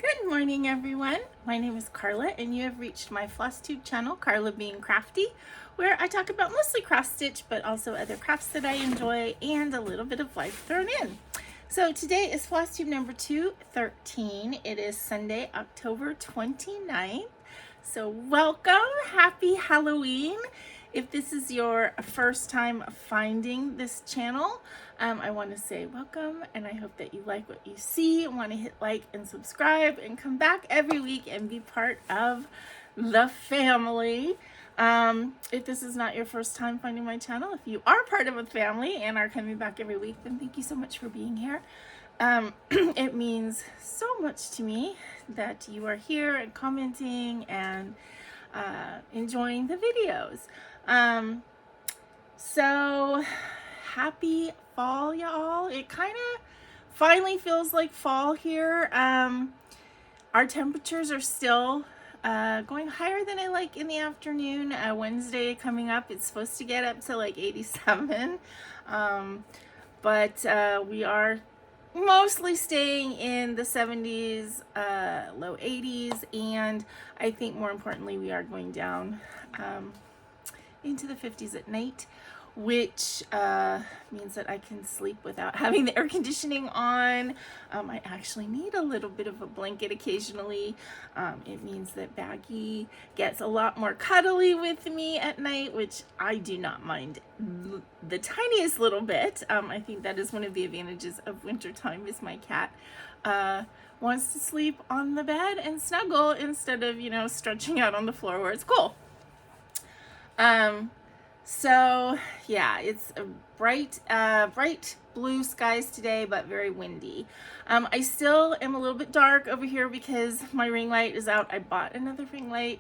Good morning, everyone. My name is Karla, and you have reached my FlossTube channel, KarlaBeingCrafty, where I talk about mostly cross stitch, but also other crafts that I enjoy and a little bit of life thrown in. So today is FlossTube number 213. It is Sunday, October 29th. So welcome, happy Halloween. If this is your first time finding this channel, I want to say welcome, and I hope that you like what you see. I want to hit like and subscribe and come back every week and be part of the family. If this is not your first time finding my channel, if you are part of a family and are coming back every week, then thank you so much for being here. It means so much to me that you are here and commenting and enjoying the videos. So happy fall, y'all. It kind of finally feels like fall here. Our temperatures are still going higher than I like in the afternoon. Wednesday coming up, it's supposed to get up to like 87. But we are mostly staying in the 70s, low 80s, and I think more importantly, we are going down into the 50s at night, which means that I can sleep without having the air conditioning on. I actually need a little bit of a blanket occasionally. It means that Baggy gets a lot more cuddly with me at night, which I do not mind the tiniest little bit. I think that is one of the advantages of wintertime is my cat wants to sleep on the bed and snuggle instead of, you know, stretching out on the floor where it's cool. So yeah, it's a bright blue skies today, but very windy. I still am a little bit dark over here because my ring light is out. I bought another ring light.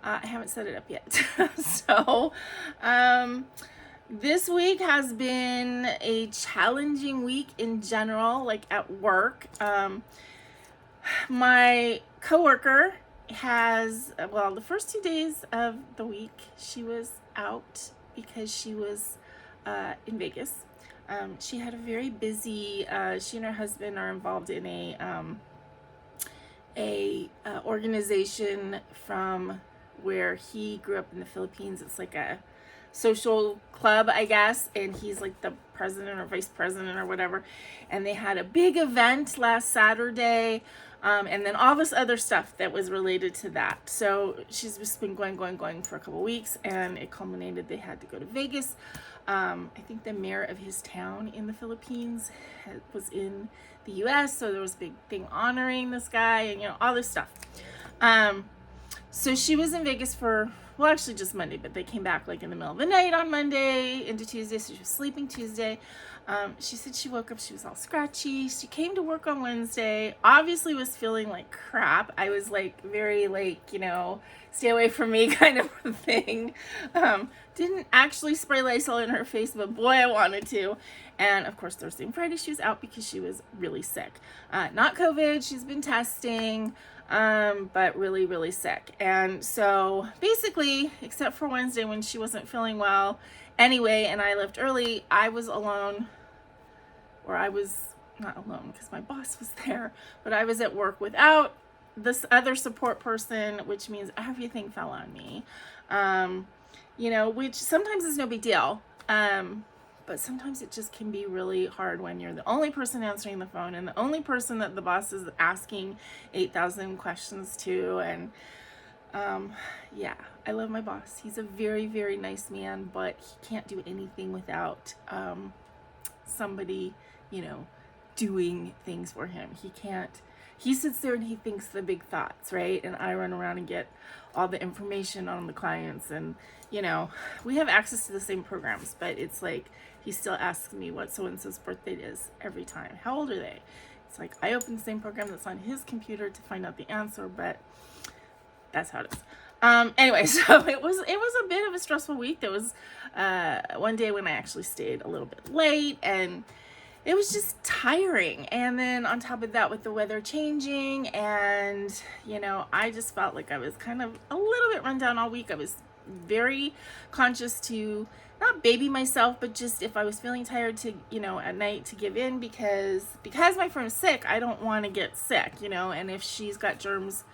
I haven't set it up yet. So, this week has been a challenging week in general, like at work. My coworker has, well, the first 2 days of the week, she was out because she was in Vegas. She had a very busy, she and her husband are involved in a organization from where he grew up in the Philippines. It's like a social club, I guess, and he's like the president or vice president or whatever. And they had a big event last Saturday, and then all this other stuff that was related to that. So she's just been going for a couple weeks, and it culminated. They had to go to Vegas. I think the mayor of his town in the Philippines was in the US, so there was a big thing honoring this guy and, you know, all this stuff. So she was in Vegas for, well, actually just Monday, but they came back like in the middle of the night on Monday into Tuesday, so she was sleeping Tuesday. She said she woke up, she was all scratchy. She came to work on Wednesday, obviously was feeling like crap. I was like very like, you know, stay away from me kind of a thing. Didn't actually spray Lysol in her face, but boy, I wanted to. And of course, Thursday and Friday, she was out because she was really sick. Not COVID, she's been testing, but really, really sick. And so basically, except for Wednesday when she wasn't feeling well anyway, and I left early, I was alone. Or I was not alone because my boss was there, but I was at work without this other support person, which means everything fell on me. You know, which sometimes is no big deal. But sometimes it just can be really hard when you're the only person answering the phone and the only person that the boss is asking 8,000 questions to. And yeah, I love my boss. He's a very, very nice man, but he can't do anything without somebody, you know, doing things for him. He sits there and he thinks the big thoughts, right? And I run around and get all the information on the clients. And, you know, we have access to the same programs, but it's like, he still asks me what so-and-so's birthday is every time. How old are they? It's like, I open the same program that's on his computer to find out the answer, but that's how it is. Anyway, so it was a bit of a stressful week. There was one day when I actually stayed a little bit late, and it was just tiring. And then on top of that, with the weather changing, and, you know, I just felt like I was kind of a little bit run down all week. I was very conscious to not baby myself, but just if I was feeling tired to, you know, at night to give in, because my friend's sick, I don't want to get sick, you know, and if she's got germs,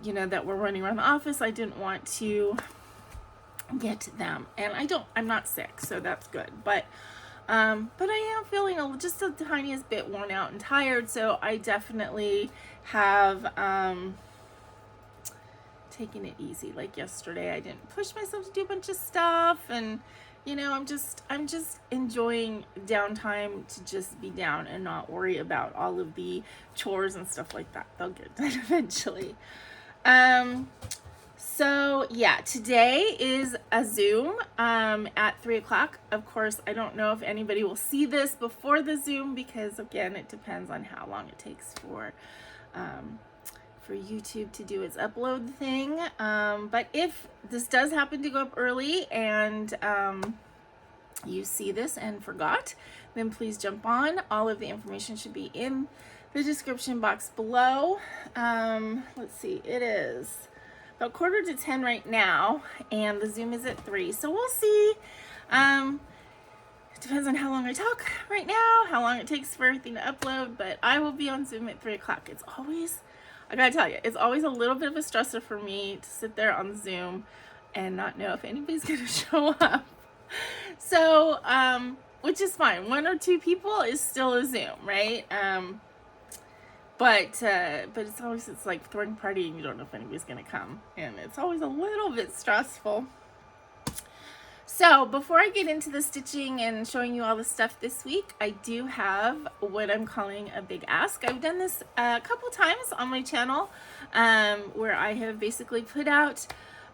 you know, that were running around the office, I didn't want to get them. And I'm not sick, so that's good. But I am feeling just the tiniest bit worn out and tired, so I definitely have taking it easy. Like yesterday, I didn't push myself to do a bunch of stuff, and you know, I'm just enjoying downtime to just be down and not worry about all of the chores and stuff like that. They'll get done eventually. So yeah, today is a Zoom at 3 o'clock. Of course, I don't know if anybody will see this before the Zoom, because again, it depends on how long it takes for YouTube to do its upload thing. But if this does happen to go up early and you see this and forgot, then please jump on. All of the information should be in the description box below. Let's see, it is about 9:45 right now, and the Zoom is at 3, so we'll see. It depends on how long I talk right now, how long it takes for everything to upload, but I will be on Zoom at 3 o'clock. It's always, I gotta tell you, it's always a little bit of a stressor for me to sit there on Zoom and not know if anybody's gonna show up. So, which is fine. 1 or 2 people is still a Zoom, right? But it's like throwing a party and you don't know if anybody's gonna come, and it's always a little bit stressful. So before I get into the stitching and showing you all the stuff this week, I do have what I'm calling a big ask. I've done this a couple times on my channel, where I have basically put out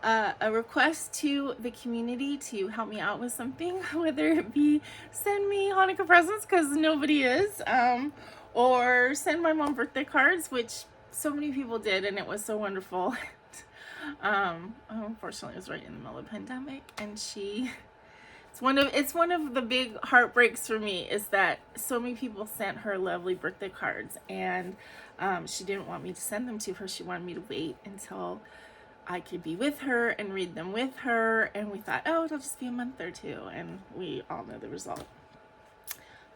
a request to the community to help me out with something, whether it be send me Hanukkah presents, because nobody is, or send my mom birthday cards, which so many people did, and it was so wonderful. Unfortunately, it was right in the middle of the pandemic, and it's one of the big heartbreaks for me, is that so many people sent her lovely birthday cards, and she didn't want me to send them to her. She wanted me to wait until I could be with her and read them with her, and we thought, oh, it'll just be a month or 2, and we all know the result.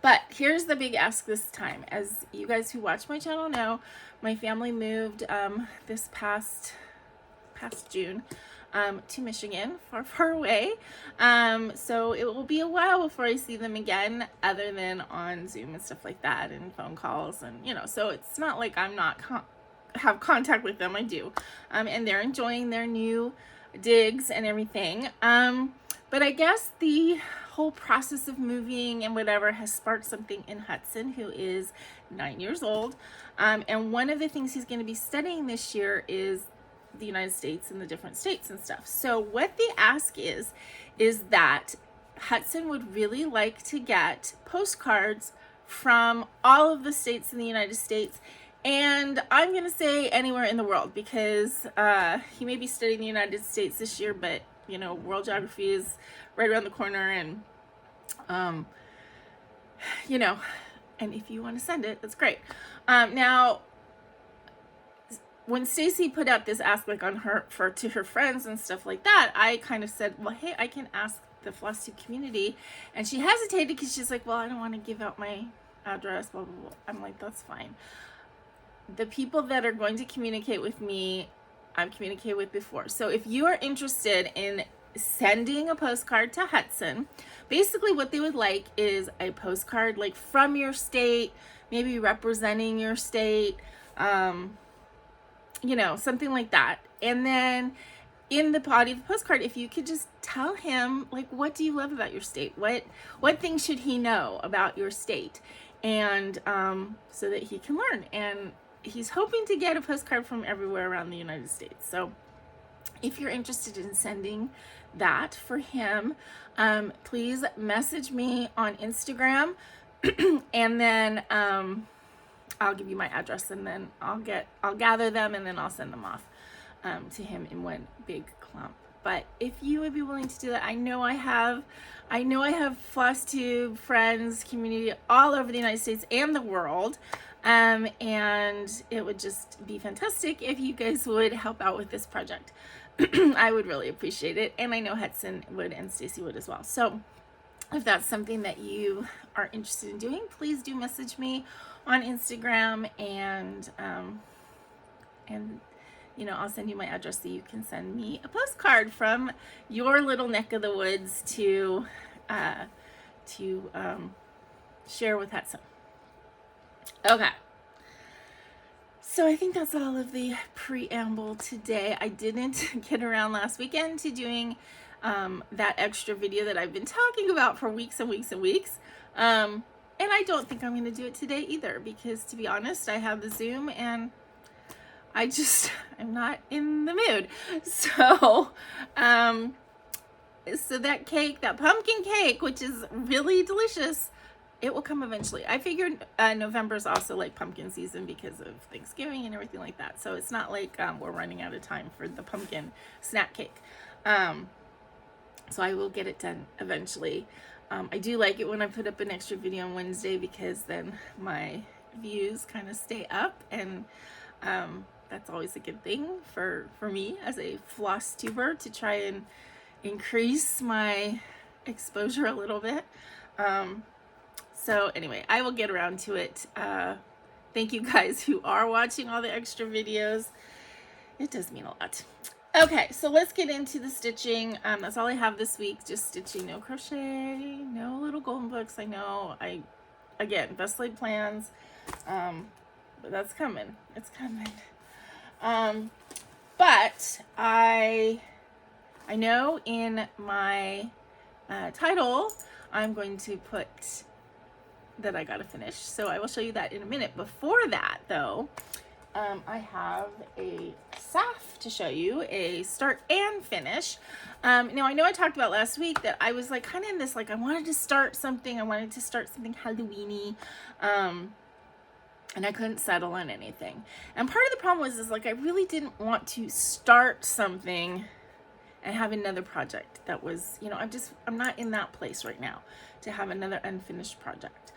But here's the big ask this time. As you guys who watch my channel know, my family moved this past June to Michigan, far away. So it will be a while before I see them again, other than on Zoom and stuff like that, and phone calls, and you know, so it's not like I'm not have contact with them. I do, and they're enjoying their new digs and everything. But I guess the whole process of moving and whatever has sparked something in Hudson, who is 9 years old, and one of the things he's going to be studying this year is the United States and the different states and stuff. So what the ask is that Hudson would really like to get postcards from all of the states in the United States, and I'm gonna say anywhere in the world, because he may be studying the United States this year, but you know, world geography is right around the corner, and you know, and if you want to send it, that's great. Now, when Stacy put out this ask, like on her to her friends and stuff like that, I kind of said, well, hey, I can ask the FlossTube community, and she hesitated because she's like, well, I don't want to give out my address, blah blah blah. I'm like, that's fine. The people that are going to communicate with me, I've communicated with before. So if you are interested in sending a postcard to Hudson, basically what they would like is a postcard like from your state, maybe representing your state, you know, something like that. And then in the body of the postcard, if you could just tell him, like, what do you love about your state? What things should he know about your state? And so that he can learn. And he's hoping to get a postcard from everywhere around the United States. So if you're interested in sending that for him, please message me on Instagram, and then I'll give you my address, and then I'll gather them, and then I'll send them off to him in one big clump. But if you would be willing to do that, I know I have FlossTube friends, community all over the United States and the world. And it would just be fantastic if you guys would help out with this project. I would really appreciate it, and I know Hudson would and Stacy would as well. So if that's something that you are interested in doing, please do message me on Instagram, and you know, I'll send you my address so you can send me a postcard from your little neck of the woods to share with Hudson. Okay. So I think that's all of the preamble today. I didn't get around last weekend to doing that extra video that I've been talking about for weeks and weeks and weeks. And I don't think I'm going to do it today either, because to be honest, I have the Zoom and I'm not in the mood. So, so that cake, that pumpkin cake, which is really delicious, it will come eventually. I figured November is also like pumpkin season because of Thanksgiving and everything like that. So it's not like we're running out of time for the pumpkin snack cake. So I will get it done eventually. I do like it when I put up an extra video on Wednesday, because then my views kind of stay up, and that's always a good thing for me as a floss tuber, to try and increase my exposure a little bit. So anyway, I will get around to it. Thank you guys who are watching all the extra videos. It does mean a lot. Okay, so let's get into the stitching. That's all I have this week, just stitching, no crochet, no little golden books. I know, again, best laid plans, but that's coming. It's coming. But I know in my title, I'm going to put that I gotta finish. So I will show you that in a minute. Before that, though, I have a SAF to show you, a start and finish. Now I know I talked about last week that I was like kind of in this, like I wanted to start something Halloween-y, and I couldn't settle on anything. And part of the problem was like I really didn't want to start something and have another project that was, you know, I'm not in that place right now to have another unfinished project.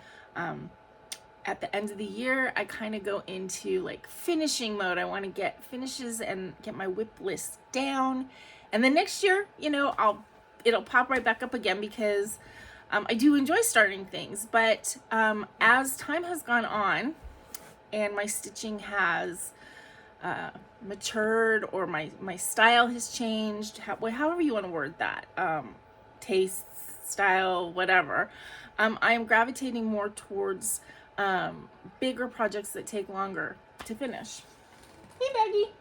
At the end of the year, I kind of go into like finishing mode. I want to get finishes and get my WIP list down. And then next year, you know, it'll pop right back up again, because I do enjoy starting things. But as time has gone on and my stitching has matured, or my style has changed, however you want to word that, taste, style, whatever, I am gravitating more towards bigger projects that take longer to finish. Hey, Maggie.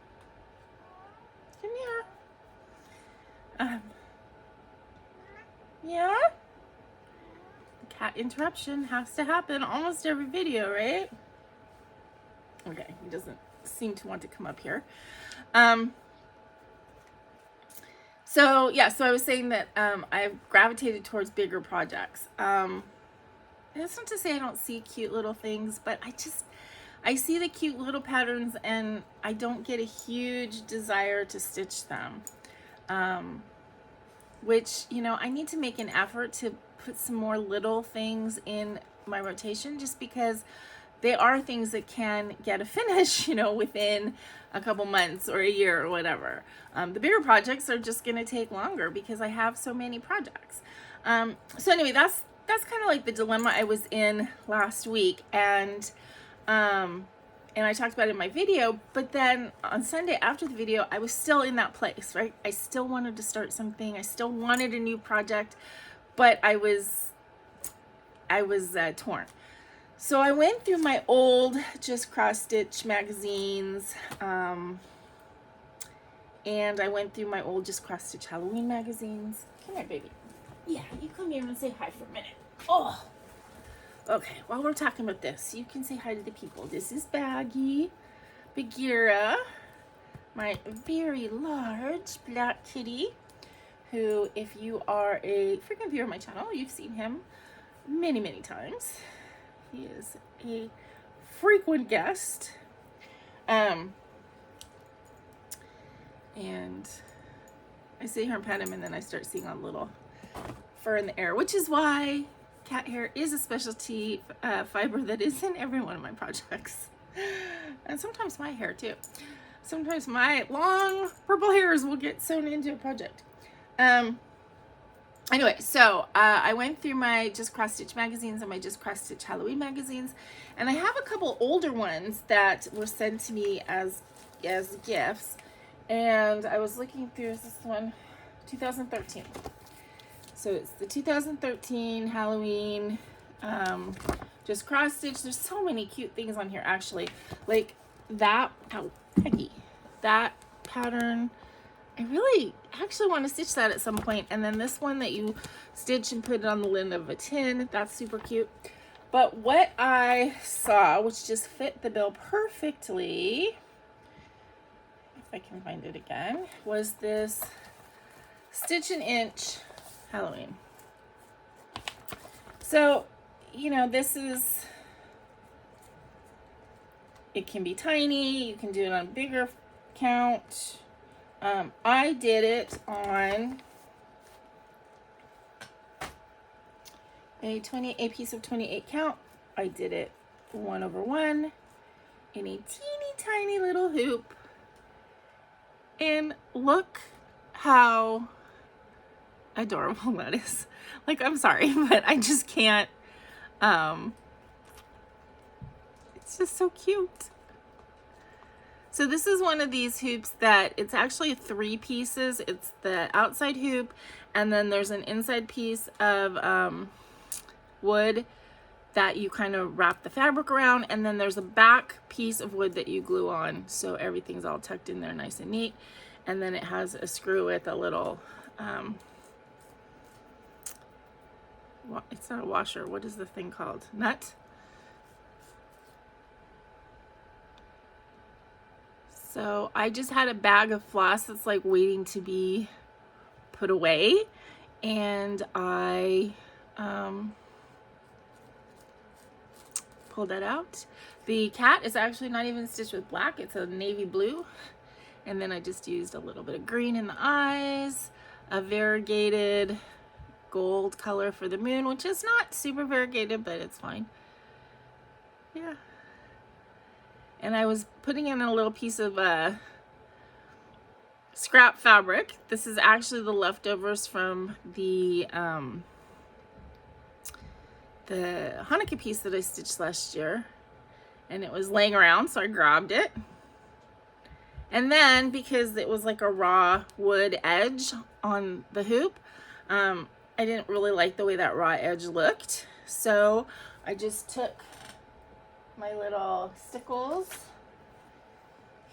Come here. Yeah? The cat interruption has to happen almost every video, right? Okay, he doesn't seem to want to come up here. So I was saying that I've gravitated towards bigger projects. That's not to say I don't see cute little things, but I see the cute little patterns and I don't get a huge desire to stitch them. Which, you know, I need to make an effort to put some more little things in my rotation, just because they are things that can get a finish, you know, within a couple months or a year or whatever. The bigger projects are just going to take longer because I have so many projects. So anyway, that's kind of like the dilemma I was in last week, and I talked about it in my video. But then on Sunday after the video, I was still in that place, right? I still wanted to start something. I still wanted a new project, but I was torn. So I went through my old just cross stitch magazines, and I went through my old just cross stitch Halloween magazines. Come here, baby. Yeah, you come here and say hi for a minute. Oh, okay. While we're talking about this, you can say hi to the people. This is Baggy, Bagheera, my very large black kitty, who, if you are a frequent viewer of my channel, you've seen him many, many times. He is a frequent guest. And I sit here and pet him, and then I start seeing a little fur in the air, which is why cat hair is a specialty fiber that is in every one of my projects. And sometimes my hair too. Sometimes my long purple hairs will get sewn into a project. Anyway, so I went through my Just Cross Stitch magazines and my Just Cross Stitch Halloween magazines, and I have a couple older ones that were sent to me as gifts. And I was looking through, is this one? 2013. So it's the 2013 Halloween Just Cross Stitch. There's so many cute things on here, actually. Like that, oh, Peggy, that pattern. I really actually want to stitch that at some point. And then this one that you stitch and put it on the lid of a tin, that's super cute. But what I saw, which just fit the bill perfectly, if I can find it again, was this Stitch an Inch Halloween. So, you know, this is, it can be tiny, you can do it on a bigger count. I did it on a piece of 28 count. I did it 1/1 in a teeny tiny little hoop. And look how adorable that is. Like, I'm sorry, but I just can't. It's just so cute. So this is one of these hoops that it's actually 3 pieces. It's the outside hoop, and then there's an inside piece of wood that you kind of wrap the fabric around, and then there's a back piece of wood that you glue on, so everything's all tucked in there nice and neat. And then it has a screw with a little, it's not a washer, what is the thing called? Nut? So I just had a bag of floss that's like waiting to be put away, and I pulled that out. The cat is actually not even stitched with black, it's a navy blue, and then I just used a little bit of green in the eyes, a variegated gold color for the moon, which is not super variegated, but it's fine. Yeah. And I was putting in a little piece of scrap fabric. This is actually the leftovers from the Hanukkah piece that I stitched last year. And it was laying around, so I grabbed it. And then, because it was like a raw wood edge on the hoop, I didn't really like the way that raw edge looked. So I just took my little stickles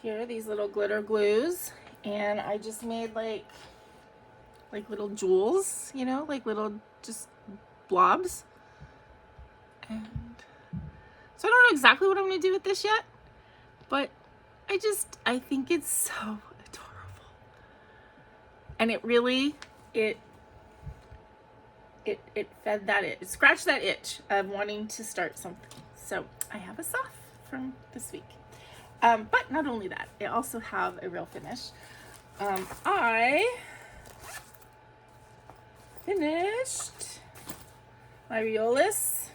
here, these little glitter glues, and I just made like little jewels, you know, like little just blobs. And so I don't know exactly what I'm gonna do with this yet, but I think it's so adorable. And it really, it fed that itch, it scratched that itch of wanting to start something. So I have a SAF from this week. But not only that, I also have a real finish. I finished my Riolis.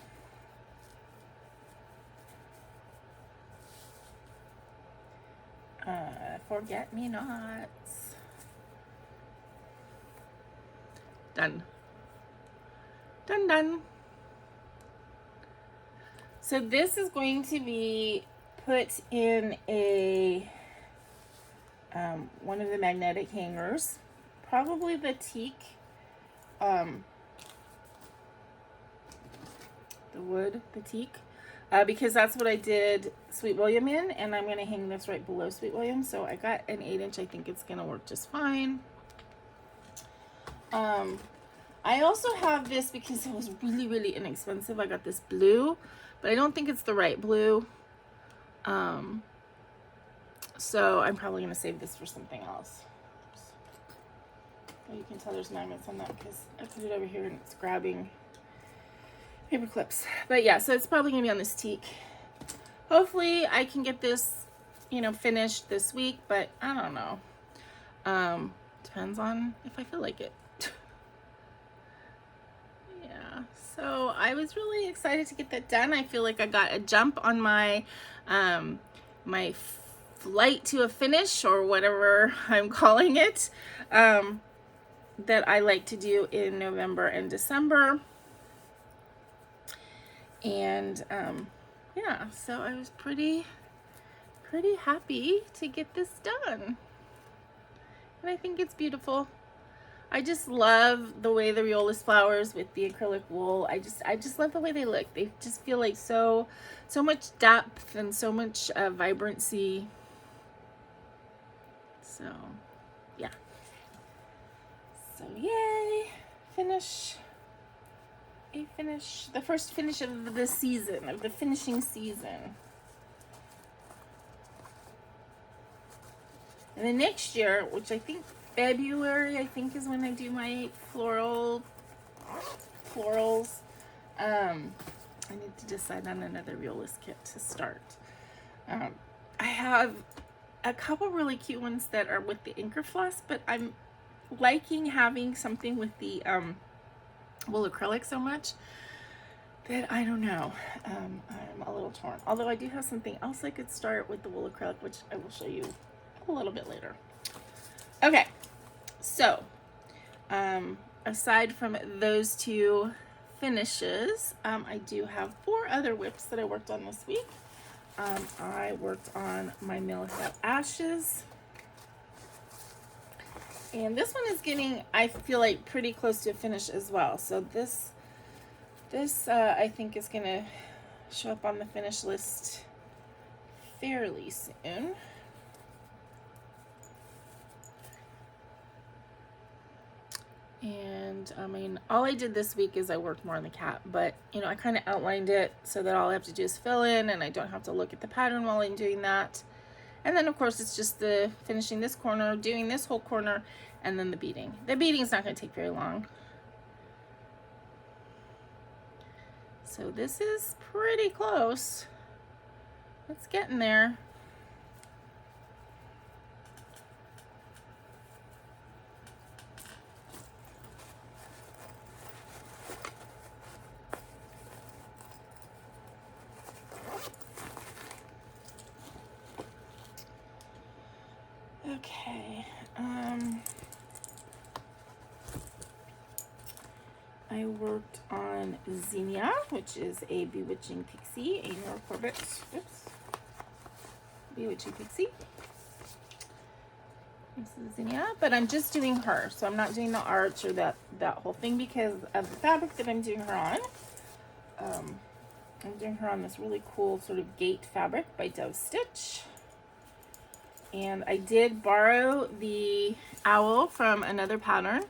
Forget-me-nots. Done. Done. So this is going to be put in a one of the magnetic hangers, probably the teak, the teak, because that's what I did Sweet William in, and I'm going to hang this right below Sweet William. So I got an 8-inch. I think it's going to work just fine. I also have this because it was really, really inexpensive. I got this blue, but I don't think it's the right blue. So I'm probably going to save this for something else. Well, you can tell there's magnets on that because I put it over here and it's grabbing paper clips. But yeah, so it's probably going to be on this teak. Hopefully I can get this, you know, finished this week, but I don't know. Depends on if I feel like it. Yeah, So I was really excited to get that done. I feel like I got a jump on my my flight to a finish, or whatever I'm calling it, that I like to do in November and December. And yeah, so I was pretty happy to get this done. And I think it's beautiful. I just love the way the Riolis flowers with the acrylic wool. I just love the way they look. They just feel like so much depth and so much vibrancy. So yeah. So yay, finish. A finish, the first finish of the season, of the finishing season. And then next year, which I think February, I think is when I do my florals. I need to decide on another Riolis kit to start. I have a couple really cute ones that are with the Inker Floss, but I'm liking having something with the wool acrylic so much that I don't know. I'm a little torn. Although I do have something else I could start with the wool acrylic, which I will show you a little bit later. Okay, so aside from those two finishes, I do have 4 other WIPs that I worked on this week. I worked on my Millhead Ashes. And this one is getting, I feel like, pretty close to a finish as well. So this I think is going to show up on the finish list fairly soon. And I mean, all I did this week is I worked more on the cat, but you know, I kind of outlined it so that all I have to do is fill in and I don't have to look at the pattern while I'm doing that. And then of course it's just the finishing this corner, doing this whole corner, and then the beading. The beading is not going to take very long. So this is pretty close. It's getting there. Okay, I worked on Zinnia, which is a Bewitching Pixie, a Nora Corbett, oops, Bewitching Pixie. This is Zinnia, but I'm just doing her, so I'm not doing the arch or that whole thing because of the fabric that I'm doing her on. I'm doing her on this really cool sort of gate fabric by Dove Stitch. And I did borrow the owl from another pattern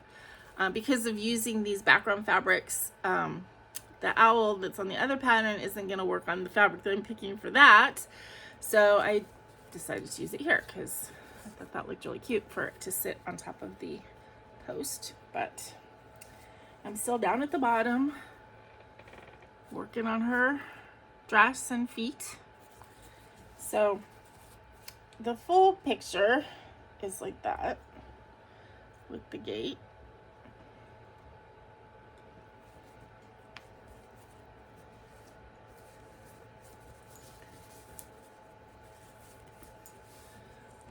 because of using these background fabrics. The owl that's on the other pattern isn't going to work on the fabric that I'm picking for that. So I decided to use it here because I thought that looked really cute for it to sit on top of the post. But I'm still down at the bottom working on her dress and feet. So the full picture is like that with the gate.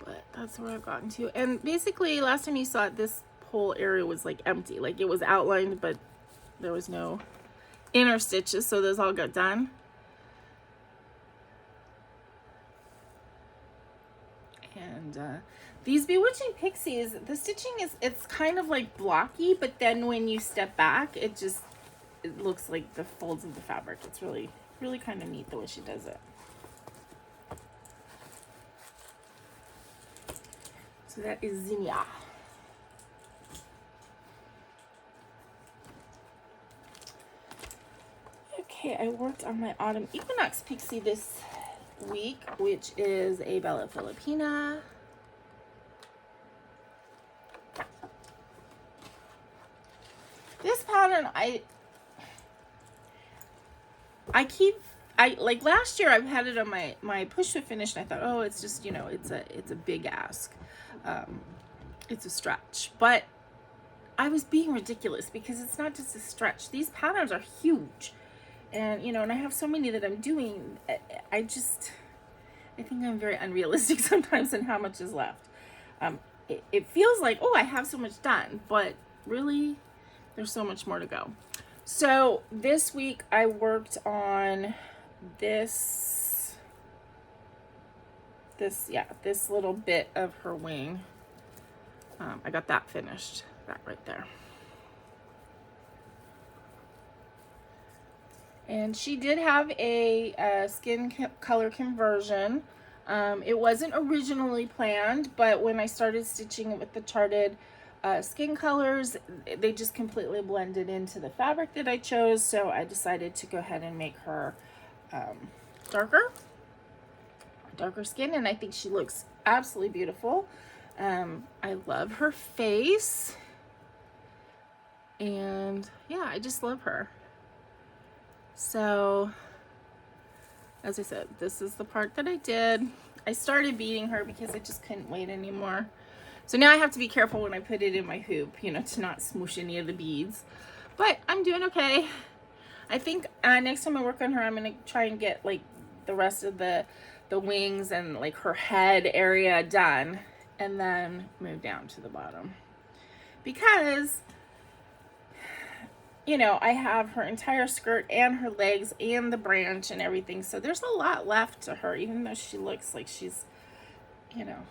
But that's where I've gotten to. And basically last time you saw it, this whole area was like empty. Like it was outlined, but there was no inner stitches, so those all got done. And these Bewitching Pixies, the stitching is, it's kind of like blocky, but then when you step back, it looks like the folds of the fabric. It's really kind of neat the way she does it. So that is Zinnia. Okay, I worked on my Autumn Equinox Pixie this week, which is a Bella Filipina. This pattern, I like last year I've had it on my push to finish and I thought, oh, it's just, you know, it's a big ask. It's a stretch, but I was being ridiculous because it's not just a stretch. These patterns are huge. And, you know, and I have so many that I'm doing. I think I'm very unrealistic sometimes in how much is left. It feels like, oh, I have so much done, but really there's so much more to go. So this week I worked on this little bit of her wing. I got that finished, that right there. And she did have a skin color conversion. It wasn't originally planned, but when I started stitching it with the charted skin colors, they just completely blended into the fabric that I chose. So I decided to go ahead and make her darker skin, and I think she looks absolutely beautiful. I love her face, and yeah, I just love her. So, as I said, this is the part that I did. I started beating her because I just couldn't wait anymore. So now I have to be careful when I put it in my hoop, you know, to not smoosh any of the beads. But I'm doing okay. I think next time I work on her, I'm going to try and get like the rest of the wings and like her head area done, and then move down to the bottom. Because, you know, I have her entire skirt and her legs and the branch and everything. So there's a lot left to her, even though she looks like she's, you know,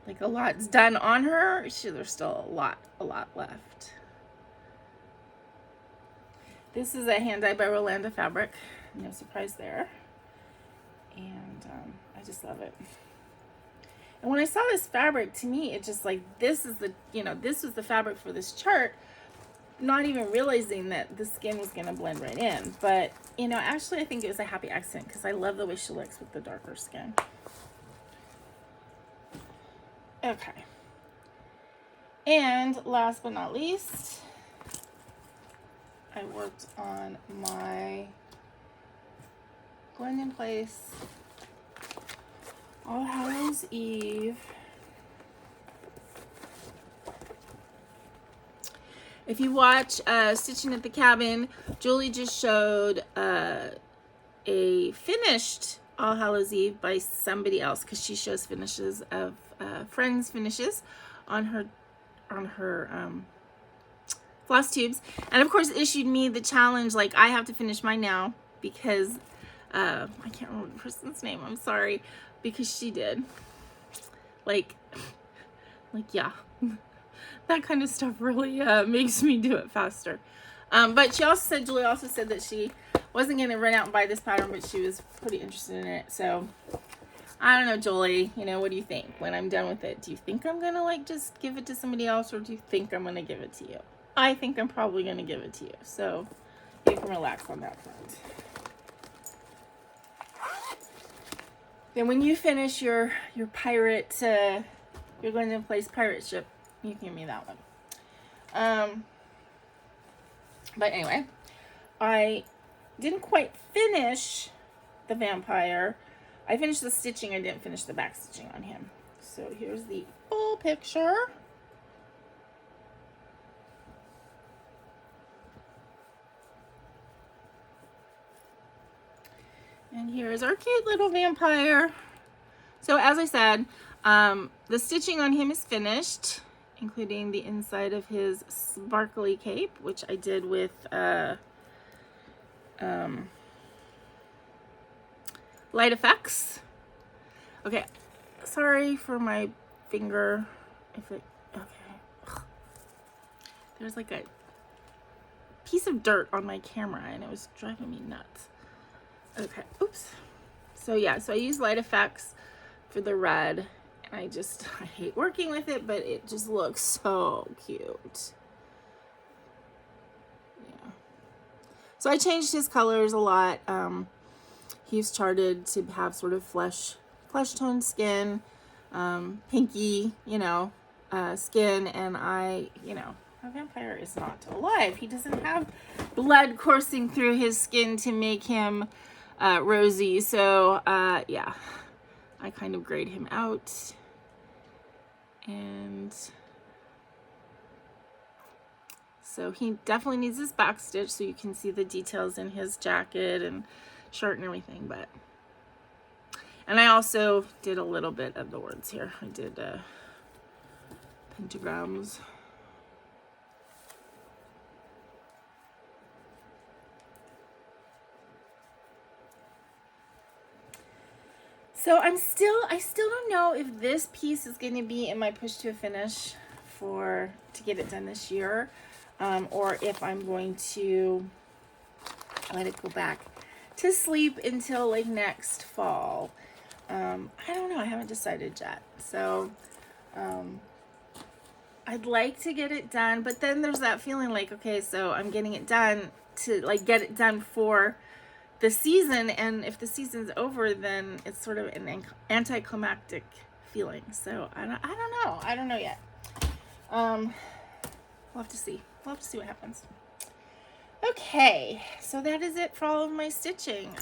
like a lot's done on her. There's still a lot left. This is a hand dyed by Rolanda fabric. No surprise there. And I just love it. And when I saw this fabric, to me, it just like, this is the, you know, this was the fabric for this chart. Not even realizing that the skin was going to blend right in. But, you know, actually I think it was a happy accident because I love the way she looks with the darker skin. Okay. And last but not least, I worked on my Going in Place All Hallows Eve. If you watch Stitching at the Cabin, Julie just showed a finished All Hallows Eve by somebody else, because she shows finishes of friends' finishes on her FlossTubes, and of course issued me the challenge, like I have to finish mine now because I can't remember the person's name, I'm sorry, because she did. Like yeah. That kind of stuff really makes me do it faster. But she also said, Julie also said that she wasn't going to run out and buy this pattern, but she was pretty interested in it. So, I don't know, Julie, you know, what do you think when I'm done with it? Do you think I'm going to like just give it to somebody else, or do you think I'm going to give it to you? I think I'm probably going to give it to you. So, you can relax on that front. Then when you finish your pirate, you're going to place pirate ship, you can give me that one. But anyway, I didn't quite finish the vampire. I finished the stitching. I didn't finish the back stitching on him. So here's the full picture. And here's our cute little vampire. So as I said, the stitching on him is finished, including the inside of his sparkly cape, which I did with Light Effects. Okay, sorry for my finger. Okay. Ugh. There's like a piece of dirt on my camera and it was driving me nuts. Okay, oops. So yeah, so I use Light Effects for the red. I hate working with it, but it just looks so cute. Yeah. So I changed his colors a lot. He's charted to have sort of flesh tone skin, pinky, you know, skin, and a vampire is not alive. He doesn't have blood coursing through his skin to make him rosy. So yeah, I kind of grayed him out. And So he definitely needs this back stitch so you can see the details in his jacket and shirt and everything. But, and I also did a little bit of the words here. I did pentagrams. So I still don't know if this piece is going to be in my push to a finish to get it done this year, or if I'm going to let it go back to sleep until like next fall. I don't know. I haven't decided yet. So I'd like to get it done, but then there's that feeling like, okay, so I'm getting it done to like get it done for the season, and if the season's over, then it's sort of an anticlimactic feeling. So I don't know yet. We'll have to see. We'll have to see what happens. Okay, so that is it for all of my stitching.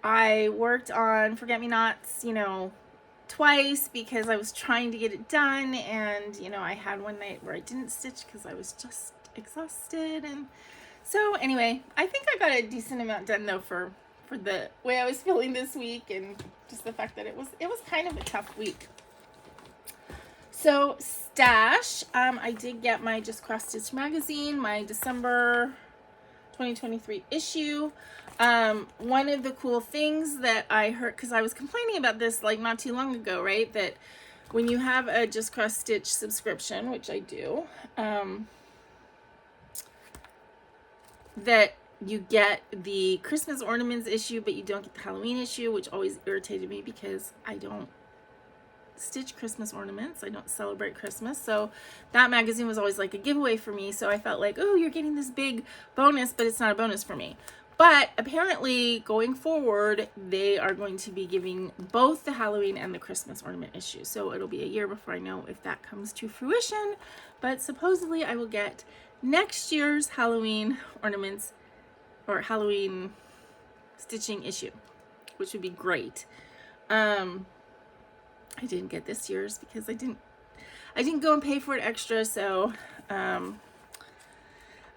I worked on Forget-Me-Nots, you know, twice because I was trying to get it done, and you know, I had one night where I didn't stitch because I was just exhausted. And so anyway, I think I got a decent amount done though for the way I was feeling this week, and just the fact that it was kind of a tough week. So stash, I did get my Just Cross Stitch magazine, my December 2023 issue. One of the cool things that I heard, because I was complaining about this like not too long ago, right? That when you have a Just Cross Stitch subscription, which I do, that you get the Christmas ornaments issue, but you don't get the Halloween issue, which always irritated me because I don't stitch Christmas ornaments. I don't celebrate Christmas. So that magazine was always like a giveaway for me. So I felt like, oh, you're getting this big bonus, but it's not a bonus for me. But apparently going forward, they are going to be giving both the Halloween and the Christmas ornament issue. So it'll be a year before I know if that comes to fruition. But supposedly I will get next year's Halloween ornaments or Halloween stitching issue, which would be great. I didn't get this year's because I didn't go and pay for it extra, so I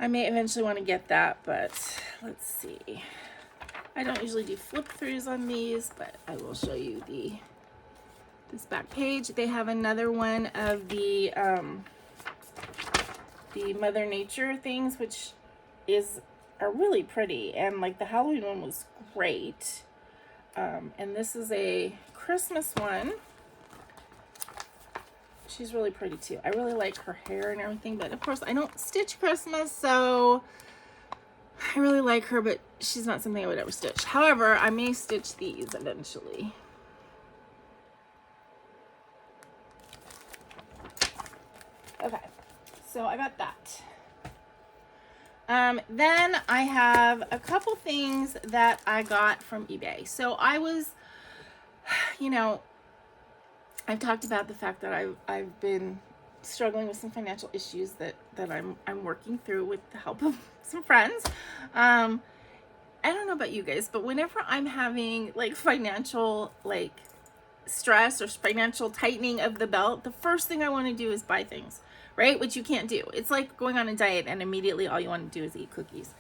may eventually want to get that, but let's see. I don't usually do flip throughs on these, but I will show you this back page. They have another one of the Mother Nature things, which are really pretty, and like the Halloween one was great. And this is a Christmas one. She's really pretty too. I really like her hair and everything, but of course I don't stitch Christmas, so I really like her, but she's not something I would ever stitch. However, I may stitch these eventually. Okay, so I got that. Then I have a couple things that I got from eBay. So I was, you know, I've talked about the fact that I've been struggling with some financial issues that I'm working through with the help of some friends. I don't know about you guys, but whenever I'm having like financial like stress or financial tightening of the belt, the first thing I want to do is buy things, right? Which you can't do. It's like going on a diet and immediately all you want to do is eat cookies.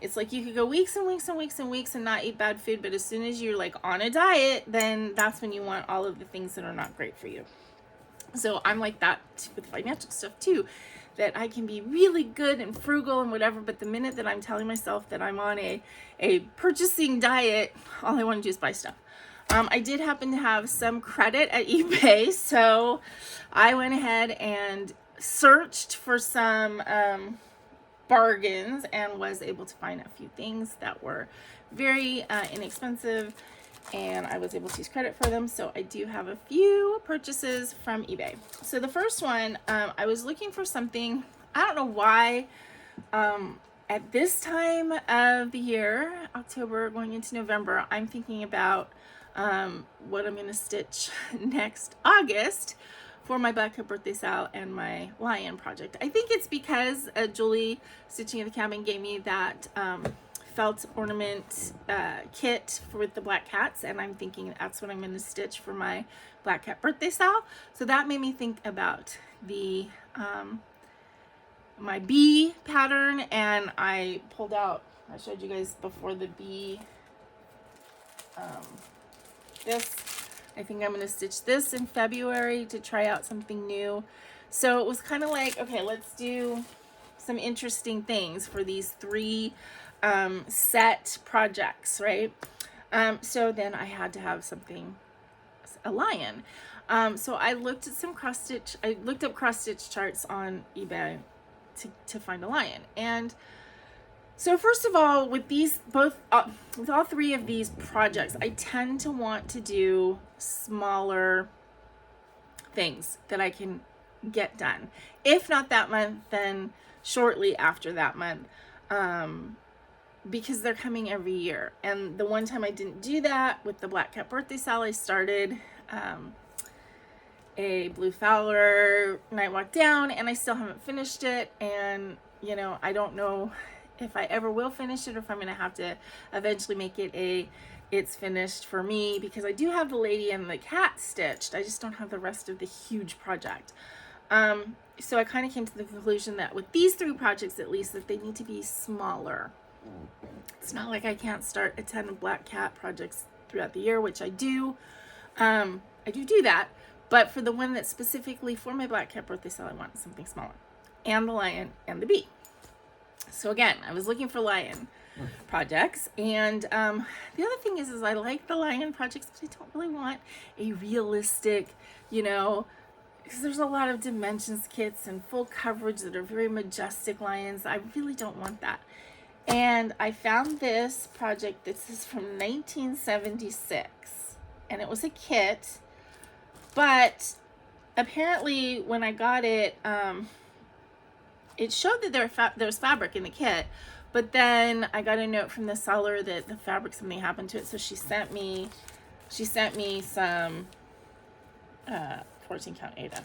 It's like you could go weeks and weeks and weeks and weeks and not eat bad food, but as soon as you're like on a diet, then that's when you want all of the things that are not great for you. So I'm like that with financial stuff too, that I can be really good and frugal and whatever, but the minute that I'm telling myself that I'm on a purchasing diet, all I want to do is buy stuff. I did happen to have some credit at eBay, so I went ahead and searched for some bargains and was able to find a few things that were very inexpensive, and I was able to use credit for them. So I do have a few purchases from eBay. So the first one, I was looking for something, I don't know why, at this time of the year, October going into November, I'm thinking about what I'm going to stitch next August for my Black Cup birthday sale and my lion project. I think it's because Julie Stitching at the Cabin gave me that felt ornament kit with the black cats, and I'm thinking that's what I'm going to stitch for my Black Cat birthday sale. So that made me think about the my bee pattern, and I pulled out, I showed you guys before the bee, this. I think I'm going to stitch this in February to try out something new. So it was kind of like, okay, let's do some interesting things for these 3 set projects, right? So then I had to have something, a lion. So I looked at some cross stitch, I looked up cross stitch charts on eBay to find a lion. And so first of all, with these both, with all 3 of these projects, I tend to want to do smaller things that I can get done. If not that month, then shortly after that month, because they're coming every year. And the one time I didn't do that with the Black Cat birthday salad, I started a Blue Fowler Night Walk Down, and I still haven't finished it. And you know, I don't know if I ever will finish it, or if I'm gonna have to eventually make it a it's finished for me, because I do have the lady and the cat stitched. I just don't have the rest of the huge project. So I kind of came to the conclusion that with these 3 projects, at least, that they need to be smaller. It's not like I can't start a 10 Black Cat projects throughout the year, which I do. I do that. But for the one that's specifically for my Black Cat birthday sale, I want something smaller. And the lion and the bee. So again, I was looking for lion projects. And the other thing is I like the lion projects, but I don't really want a realistic, you know, because there's a lot of dimensions kits and full coverage that are very majestic lions. I really don't want that. And I found this project. This is from 1976, and it was a kit, but apparently when I got it, it showed that there was fabric in the kit, but then I got a note from the seller that the fabric, something happened to it, so she sent me some 14 count Aida.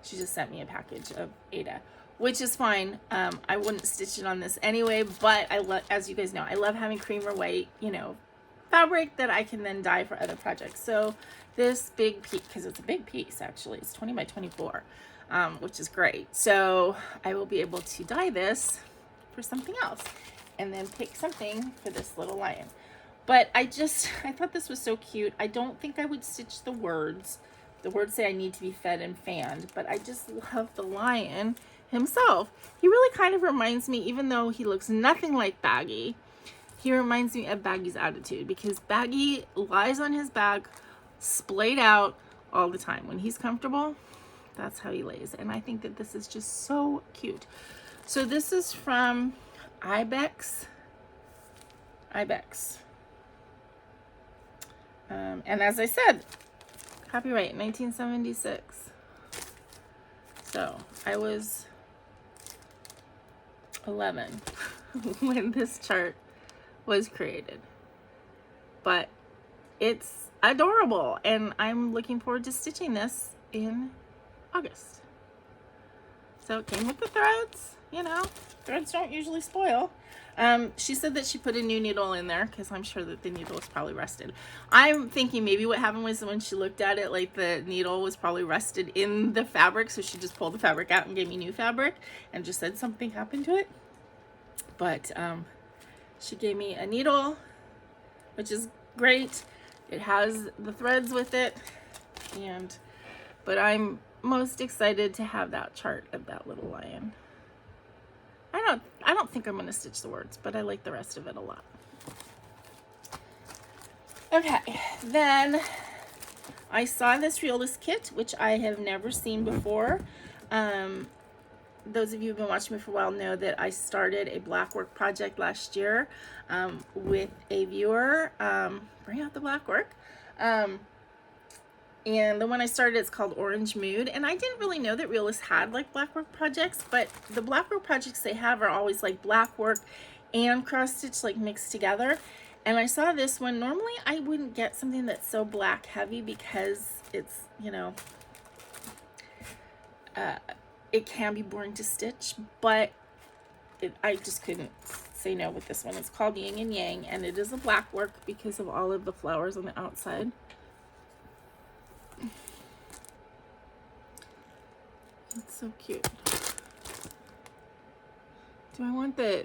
She just sent me a package of Aida, which is fine. I wouldn't stitch it on this anyway, but as you guys know, I love having creamer white, you know, fabric that I can then dye for other projects. So this big piece, because it's a big piece actually, it's 20 by 24, which is great. So I will be able to dye this for something else and then pick something for this little lion. But I thought this was so cute. I don't think I would stitch the words. The words say I need to be fed and fanned, but I just love the lion himself. He really kind of reminds me, even though he looks nothing like Baggy, he reminds me of Baggy's attitude, because Baggy lies on his back, splayed out all the time. When he's comfortable, that's how he lays. And I think that this is just so cute. So this is from IEX. And as I said, copyright 1976. So I was 11 when this chart was created, but it's adorable, and I'm looking forward to stitching this in August. So it came with the threads, you know, threads don't usually spoil. She said that she put a new needle in there because I'm sure that the needle was probably rusted. I'm thinking maybe what happened was when she looked at it, like the needle was probably rusted in the fabric, so she just pulled the fabric out and gave me new fabric and just said something happened to it. But she gave me a needle, which is great. It has the threads with it, but I'm most excited to have that chart of that little lion. I don't think I'm going to stitch the words, but I like the rest of it a lot. Okay, then I saw this realist kit, which I have never seen before. Those of you who've been watching me for a while know that I started a black work project last year with a viewer. Bring out the black work. And the one I started, it's called Orange Mood. And I didn't really know that realists had like black work projects, but the black work projects they have are always like black work and cross stitch like mixed together. And I saw this one. Normally I wouldn't get something that's so black heavy because it's, you know, it can be boring to stitch, but I just couldn't say no with this one. It's called Yin and Yang, and it is a black work because of all of the flowers on the outside. It's so cute. Do I want the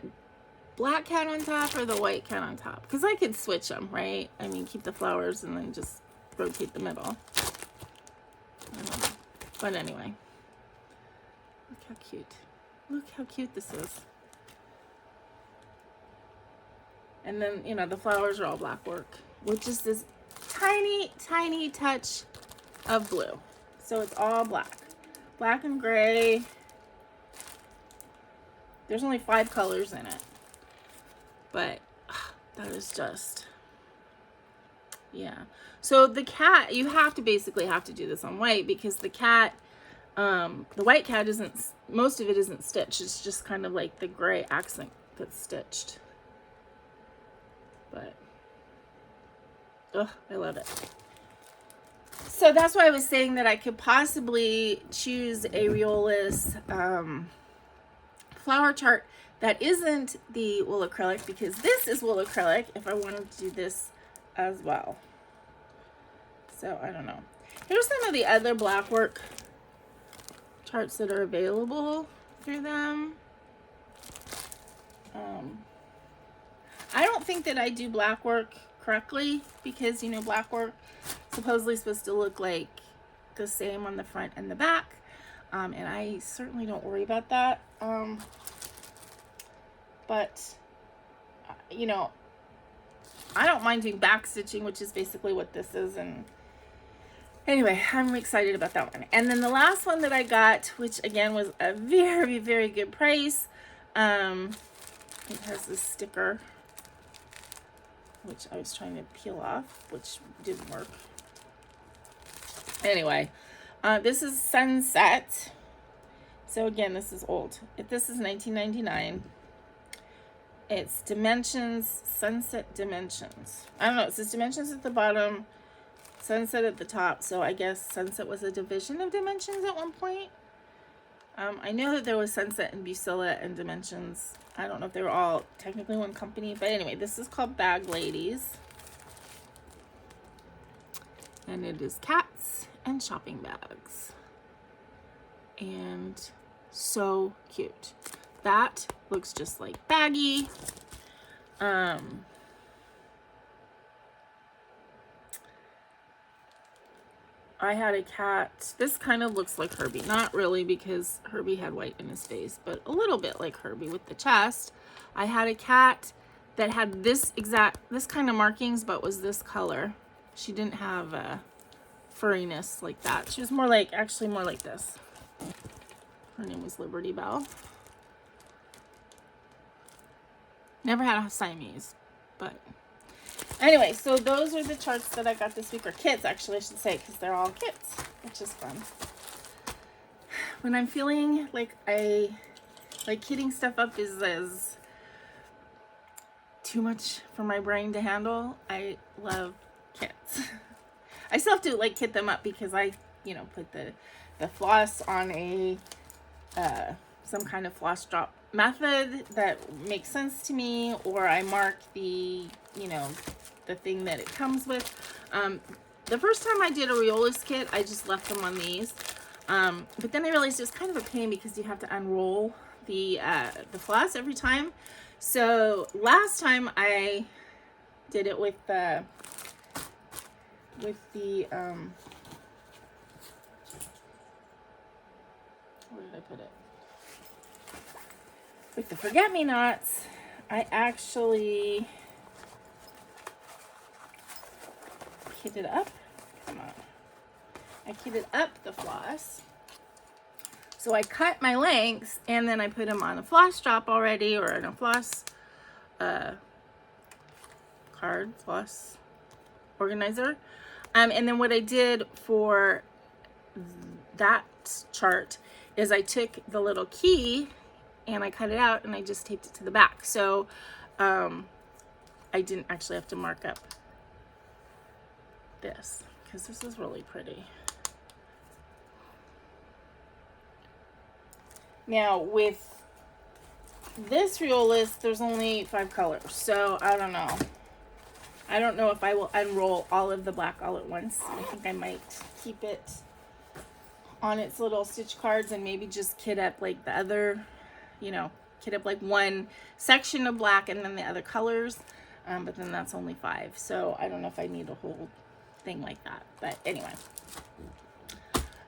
black cat on top or the white cat on top? Because I could switch them, right? I mean, keep the flowers and then just rotate the middle. I don't know. But anyway, look how cute. Look how cute this is. And then, you know, the flowers are all black work, with just this tiny, tiny touch of blue. So it's all black. Black and gray. There's only 5 colors in it. But that is just, yeah. So the cat, you have to basically have to do this on white because the cat, the white cat isn't, most of it isn't stitched. It's just kind of like the gray accent that's stitched. But, ugh, I love it. So that's why I was saying that I could possibly choose a Riolis flower chart that isn't the wool acrylic, because this is wool acrylic if I wanted to do this as well. So I don't know. Here's some of the other black work charts that are available through them. I don't think that I do black work correctly because, you know, black work supposedly supposed to look like the same on the front and the back. And I certainly don't worry about that. But, you know, I don't mind doing back stitching, which is basically what this is. And anyway, I'm excited about that one. And then the last one that I got, which again was a very, very good price. It has this sticker, which I was trying to peel off, which didn't work. Anyway, this is Sunset. So again, this is old. This is 1999. It's Dimensions, Sunset Dimensions. I don't know, it says Dimensions at the bottom, Sunset at the top. So I guess Sunset was a division of Dimensions at one point. I know that there was Sunset and Busilla and Dimensions. I don't know if they were all technically one company, but anyway, this is called Bag Ladies. And it is cats and shopping bags. And so cute. That looks just like Baggy. I had a cat. This kind of looks like Herbie. Not really, because Herbie had white in his face, but a little bit like Herbie with the chest. I had a cat that had this kind of markings, but was this color. She didn't have a furriness like that. She was more like, actually more like this. Her name was Liberty Bell. Never had a Siamese, but anyway, so those are the charts that I got this week, or kits actually I should say, because they're all kits, which is fun. When I'm feeling like kitting stuff up is too much for my brain to handle, I love kits. I still have to like kit them up because I, you know, put the floss on a some kind of floss drop method that makes sense to me, or I mark the, you know, the thing that it comes with. The first time I did a Riolis kit, I just left them on these, but then I realized it was kind of a pain because you have to unroll the floss every time. So last time I did it with the where did I put it? With the forget-me-nots, I actually kitted up. Come on. I kitted up the floss. So I cut my lengths and then I put them on a floss drop already, or in a floss floss organizer. And then what I did for that chart is I took the little key and I cut it out and I just taped it to the back. So I didn't actually have to mark up this, because this is really pretty. Now with this Riolis, there's only 5 colors, so I don't know. I don't know if I will unroll all of the black all at once. I think I might keep it on its little stitch cards and maybe just kit up like the other, you know, kit up like one section of black and then the other colors. But then that's only 5. So I don't know if I need a whole thing like that. But anyway.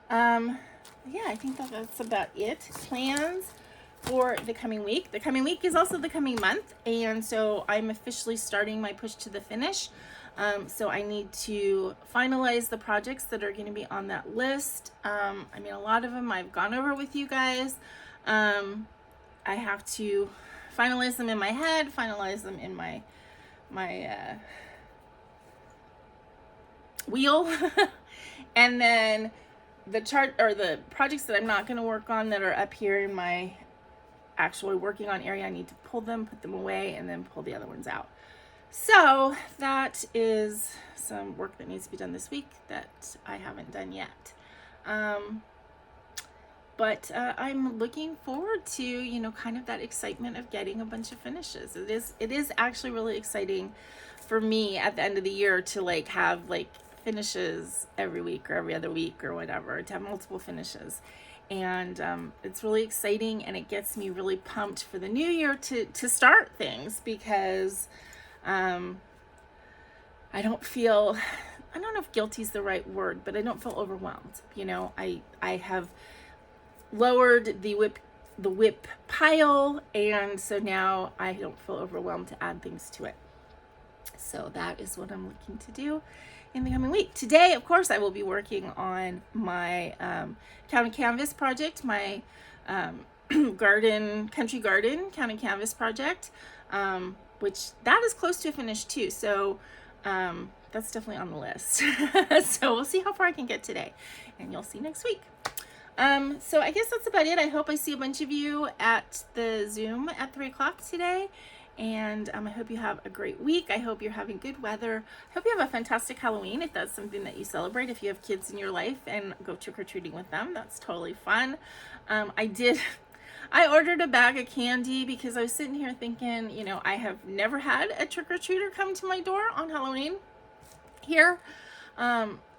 Yeah, I think that's about it. Plans for the coming week. The coming week is also the coming month. And so I'm officially starting my push to the finish. So I need to finalize the projects that are going to be on that list. I mean, a lot of them I've gone over with you guys. I have to finalize them in my head, finalize them in my wheel. And then the chart or the projects that I'm not going to work on that are up here in my actually working on area, I need to pull them, put them away, and then pull the other ones out. So that is some work that needs to be done this week that I haven't done yet. But I'm looking forward to, you know, kind of that excitement of getting a bunch of finishes. It is actually really exciting for me at the end of the year to like have like finishes every week or every other week or whatever, to have multiple finishes. And it's really exciting, and it gets me really pumped for the new year to start things, because I don't know if guilty is the right word, but I don't feel overwhelmed. You know, I have lowered the WIP pile, and so now I don't feel overwhelmed to add things to it. So that is what I'm looking to do in the coming week. Today, of course, I will be working on my counted canvas project, my country garden counted canvas project, which that is close to a finish too. So that's definitely on the list. So we'll see how far I can get today, and you'll see next week. So I guess that's about it. I hope I see a bunch of you at the Zoom at 3 o'clock today. And I hope you have a great week. I hope you're having good weather. I hope you have a fantastic Halloween, if that's something that you celebrate. If you have kids in your life and go trick-or-treating with them, that's totally fun. I ordered a bag of candy because I was sitting here thinking, you know, I have never had a trick-or-treater come to my door on Halloween here.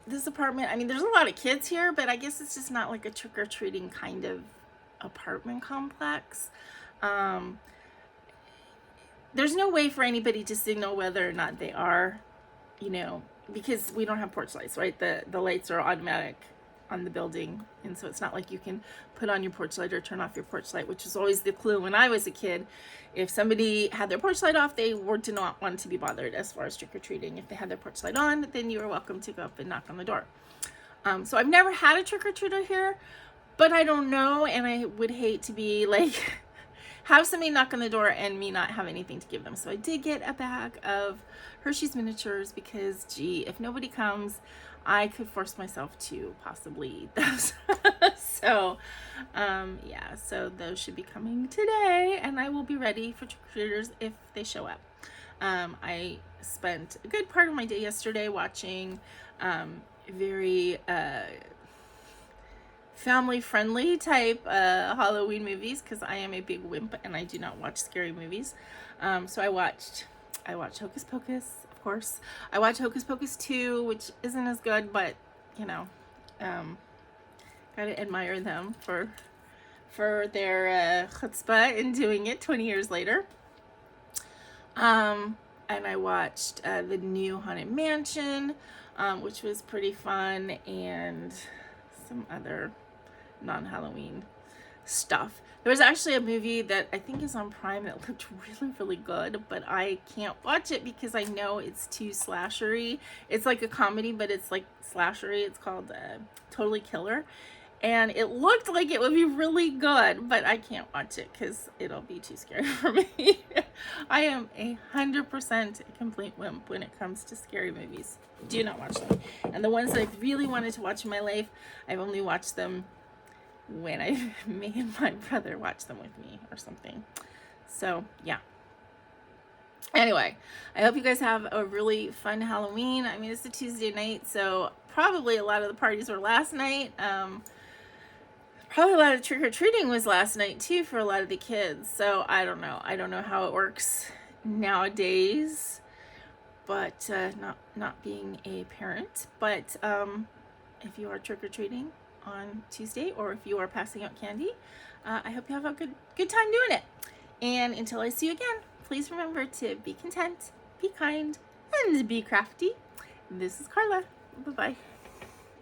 This apartment, I mean, there's a lot of kids here, but I guess it's just not like a trick-or-treating kind of apartment complex. There's no way for anybody to signal whether or not they are, you know, because we don't have porch lights, right? The lights are automatic on the building, and so it's not like you can put on your porch light or turn off your porch light, which was always the clue when I was a kid. If somebody had their porch light off, they did not want to be bothered as far as trick-or-treating. If they had their porch light on, then you were welcome to go up and knock on the door. So I've never had a trick-or-treater here, but I don't know, and I would hate to be like have somebody knock on the door and me not have anything to give them. So I did get a bag of Hershey's miniatures because, gee, if nobody comes, I could force myself to possibly eat those. So, yeah, so those should be coming today, and I will be ready for trick-or-treaters if they show up. I spent a good part of my day yesterday watching very family-friendly type Halloween movies, because I am a big wimp and I do not watch scary movies. So I watched Hocus Pocus, of course. I watched Hocus Pocus 2, which isn't as good, but you know, gotta admire them for their chutzpah in doing it 20 years later. And I watched the new Haunted Mansion, which was pretty fun, and some other non-Halloween stuff. There was actually a movie that I think is on Prime that looked really, really good, but I can't watch it because I know it's too slashery. It's like a comedy, but it's like slashery. It's called Totally Killer, and it looked like it would be really good, but I can't watch it because it'll be too scary for me. I am 100% a complete wimp when it comes to scary movies. Do not watch them. And the ones that I've really wanted to watch in my life, I've only watched them when me and my brother watch them with me or something. So yeah. Anyway, I hope you guys have a really fun Halloween. I mean, it's a Tuesday night, so probably a lot of the parties were last night. Probably a lot of trick-or-treating was last night too for a lot of the kids. So I don't know. I don't know how it works nowadays, but not being a parent. But if you are trick-or-treating on Tuesday, or if you are passing out candy, I hope you have a good time doing it. And until I see you again, please remember to be content, be kind, and be crafty. This is Karla. Bye-bye.